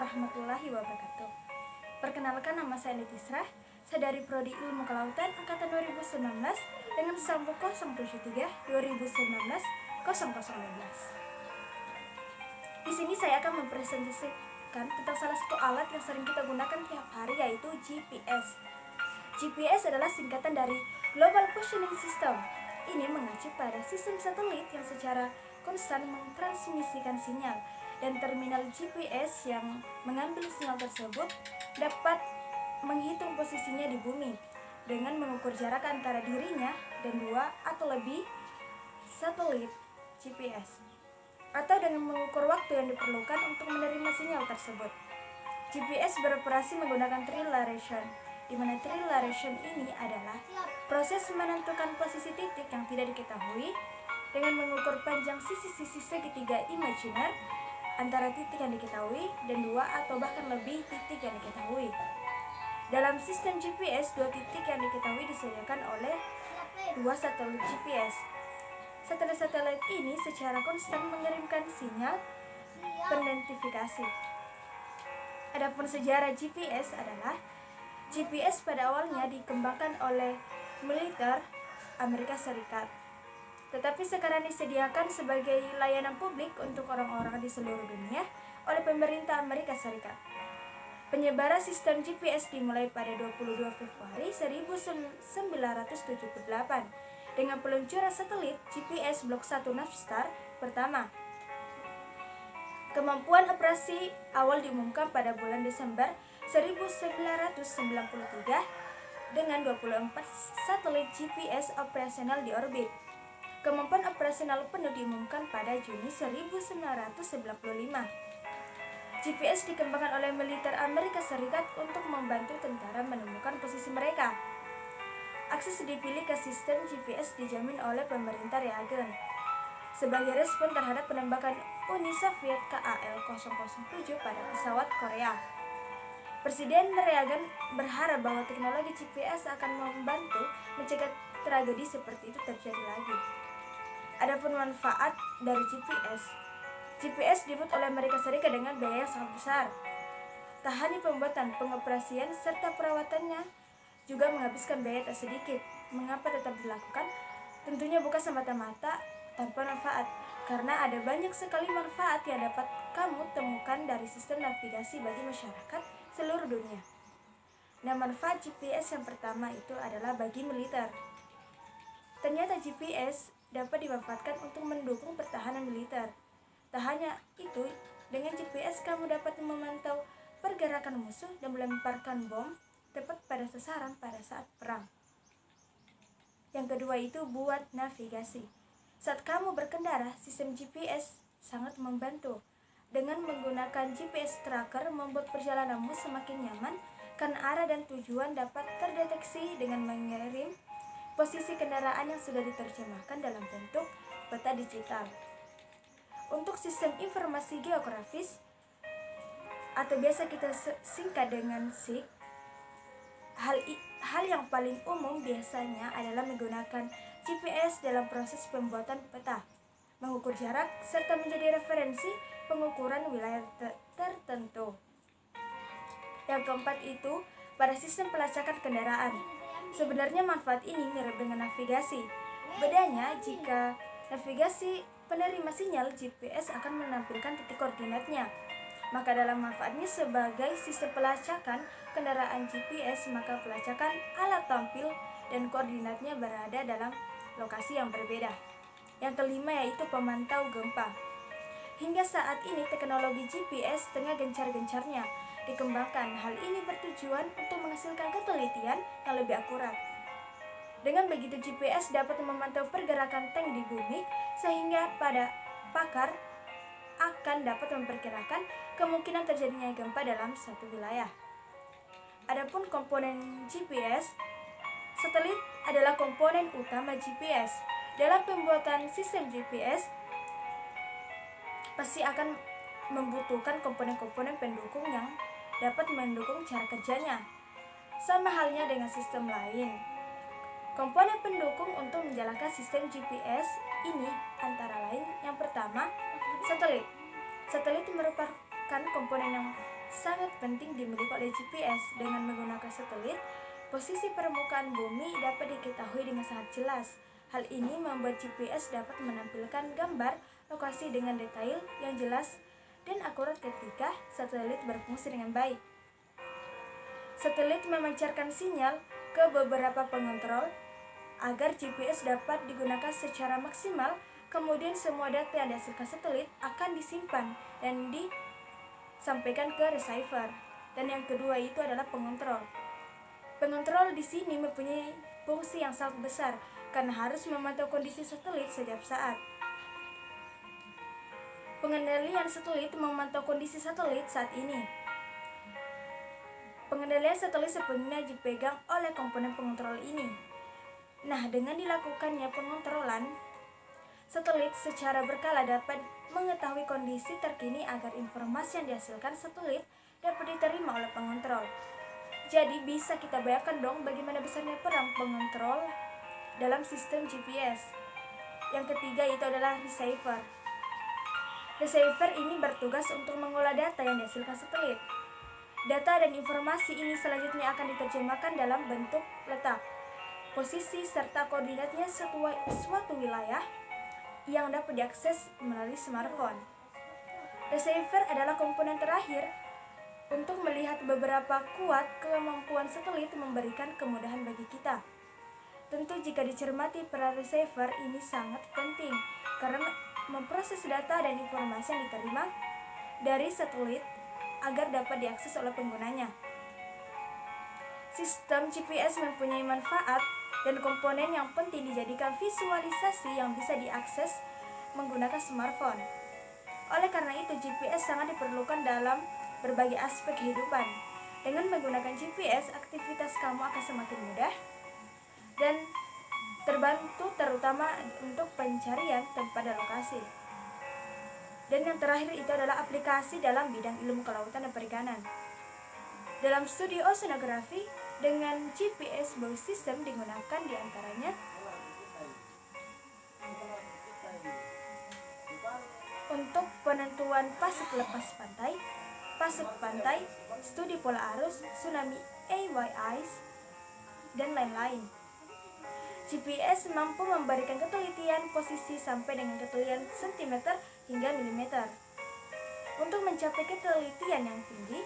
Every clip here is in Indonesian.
warahmatullahi wabarakatuh. Perkenalkan, nama saya Letisra. Saya dari Prodi Ilmu Kelautan Angkatan 2019 dengan sampul 073 2019 0016. Di sini saya akan mempresentasikan tentang salah satu alat yang sering kita gunakan tiap hari, yaitu GPS. GPS adalah singkatan dari Global Positioning System. Ini mengacu pada sistem satelit yang secara konstan mentransmisikan sinyal, dan terminal GPS yang mengambil sinyal tersebut dapat menghitung posisinya di bumi dengan mengukur jarak antara dirinya dan dua atau lebih satelit GPS, atau dengan mengukur waktu yang diperlukan untuk menerima sinyal tersebut. GPS beroperasi menggunakan trilaration, di mana trilaration ini adalah proses menentukan posisi titik yang tidak diketahui dengan mengukur panjang sisi-sisi segitiga imajiner antara titik yang diketahui dan dua atau bahkan lebih titik yang diketahui. Dalam sistem GPS, dua titik yang diketahui disediakan oleh dua satelit GPS. Satelit-satelit ini secara konstan mengirimkan sinyal pendentifikasi. Adapun sejarah GPS adalah GPS pada awalnya dikembangkan oleh militer Amerika Serikat, tetapi sekarang disediakan sebagai layanan publik untuk orang-orang di seluruh dunia oleh pemerintah Amerika Serikat. Penyebaran sistem GPS dimulai pada 22 Februari 1978 dengan peluncuran satelit GPS Block 1 Navstar pertama. Kemampuan operasi awal diumumkan pada bulan Desember 1993 dengan 24 satelit GPS operasional di orbit. Kemampuan operasional penuh diumumkan pada Juni 1995. GPS dikembangkan oleh militer Amerika Serikat untuk membantu tentara menemukan posisi mereka. Akses dipilih ke sistem GPS dijamin oleh pemerintah Reagan sebagai respon terhadap penembakan Uni Soviet KAL-007 pada pesawat Korea. Presiden Reagan berharap bahwa teknologi GPS akan membantu mencegah tragedi seperti itu terjadi lagi. Adapun manfaat dari GPS dibuat oleh Amerika Serikat dengan biaya yang sangat besar. Tak hanya pembuatan, pengoperasian, serta perawatannya juga menghabiskan biaya tak sedikit. Mengapa tetap dilakukan? Tentunya bukan semata-mata tanpa manfaat, karena ada banyak sekali manfaat yang dapat kamu temukan dari sistem navigasi bagi masyarakat seluruh dunia. Nah, manfaat GPS yang pertama itu adalah bagi militer. Ternyata GPS dapat dimanfaatkan untuk mendukung pertahanan militer. Tak hanya itu, dengan GPS kamu dapat memantau pergerakan musuh dan melemparkan bom tepat pada sasaran pada saat perang. Yang kedua itu buat navigasi. Saat kamu berkendara, sistem GPS sangat membantu. Dengan menggunakan GPS tracker membuat perjalananmu semakin nyaman karena arah dan tujuan dapat terdeteksi dengan mengirim posisi kendaraan yang sudah diterjemahkan dalam bentuk peta digital. Untuk sistem informasi geografis atau biasa kita singkat dengan SIG, hal yang paling umum biasanya adalah menggunakan GPS dalam proses pembuatan peta, mengukur jarak, serta menjadi referensi pengukuran wilayah tertentu. Yang keempat itu pada sistem pelacakan kendaraan. Sebenarnya manfaat ini mirip dengan navigasi. Bedanya jika navigasi penerima sinyal, GPS akan menampilkan titik koordinatnya. Maka dalam manfaatnya sebagai sistem pelacakan kendaraan GPS, maka pelacakan alat tampil dan koordinatnya berada dalam lokasi yang berbeda. Yang kelima yaitu pemantau gempa. Hingga saat ini teknologi GPS tengah gencar-gencarnya dikembangkan. Hal ini bertujuan untuk menghasilkan penelitian yang lebih akurat. Dengan begitu, GPS dapat memantau pergerakan tank di bumi sehingga pada pakar akan dapat memperkirakan kemungkinan terjadinya gempa dalam suatu wilayah. Adapun komponen GPS, satelit adalah komponen utama GPS. Dalam pembuatan sistem GPS pasti akan membutuhkan komponen-komponen pendukung yang dapat mendukung cara kerjanya. Sama halnya dengan sistem lain. Komponen pendukung untuk menjalankan sistem GPS ini antara lain yang pertama, satelit. Satelit merupakan komponen yang sangat penting dimiliki oleh GPS. Dengan menggunakan satelit, posisi permukaan bumi dapat diketahui dengan sangat jelas. Hal ini membuat GPS dapat menampilkan gambar lokasi dengan detail yang jelas dan akurat ketika satelit berfungsi dengan baik. Satelit memancarkan sinyal ke beberapa pengontrol agar GPS dapat digunakan secara maksimal. Kemudian semua data yang dihasilkan satelit akan disimpan dan disampaikan ke receiver. Dan yang kedua itu adalah pengontrol. Pengontrol di sini mempunyai fungsi yang sangat besar karena harus memantau kondisi satelit setiap saat. Pengendalian satelit memantau kondisi satelit saat ini. Pengendalian satelit sepenuhnya dipegang oleh komponen pengontrol ini. Nah, dengan dilakukannya pengontrolan, satelit secara berkala dapat mengetahui kondisi terkini agar informasi yang dihasilkan satelit dapat diterima oleh pengontrol. Jadi bisa kita bayangkan dong bagaimana besarnya peran pengontrol dalam sistem GPS. Yang ketiga itu adalah receiver. Receiver ini bertugas untuk mengolah data yang dihasilkan satelit. Data dan informasi ini selanjutnya akan diterjemahkan dalam bentuk letak, posisi, serta koordinatnya suatu wilayah yang dapat diakses melalui smartphone. Receiver adalah komponen terakhir untuk melihat beberapa kuat kemampuan satelit memberikan kemudahan bagi kita. Tentu jika dicermati peran receiver ini sangat penting karena memproses data dan informasi yang diterima dari satelit agar dapat diakses oleh penggunanya. Sistem GPS mempunyai manfaat dan komponen yang penting dijadikan visualisasi yang bisa diakses menggunakan smartphone. Oleh karena itu, GPS sangat diperlukan dalam berbagai aspek kehidupan. Dengan menggunakan GPS, aktivitas kamu akan semakin mudah dan terbantu, terutama untuk pencarian tempat dan lokasi. Dan yang terakhir itu adalah aplikasi dalam bidang ilmu kelautan dan perikanan. Dalam studi oceanografi, dengan GPS buoy system digunakan diantaranya untuk penentuan fase lepas pantai, studi pola arus, tsunami, AYIs, dan lain-lain. GPS mampu memberikan ketelitian posisi sampai dengan ketelitian cm hingga milimeter. Untuk mencapai ketelitian yang tinggi,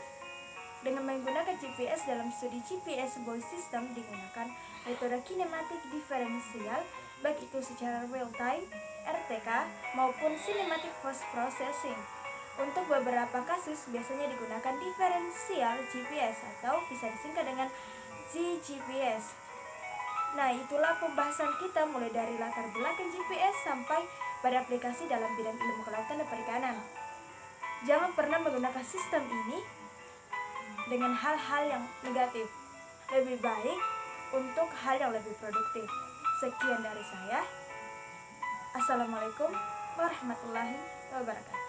dengan menggunakan GPS dalam studi GPS buoy system digunakan metode kinematik diferensial, baik itu secara real time, RTK, maupun cinematic post processing. Untuk beberapa kasus biasanya digunakan diferensial GPS atau bisa disingkat dengan ZGPS. Nah, itulah pembahasan kita mulai dari latar belakang GPS sampai pada aplikasi dalam bidang ilmu kelautan dan perikanan. Jangan pernah menggunakan sistem ini dengan hal-hal yang negatif. Lebih baik untuk hal yang lebih produktif. Sekian dari saya. Assalamualaikum warahmatullahi wabarakatuh.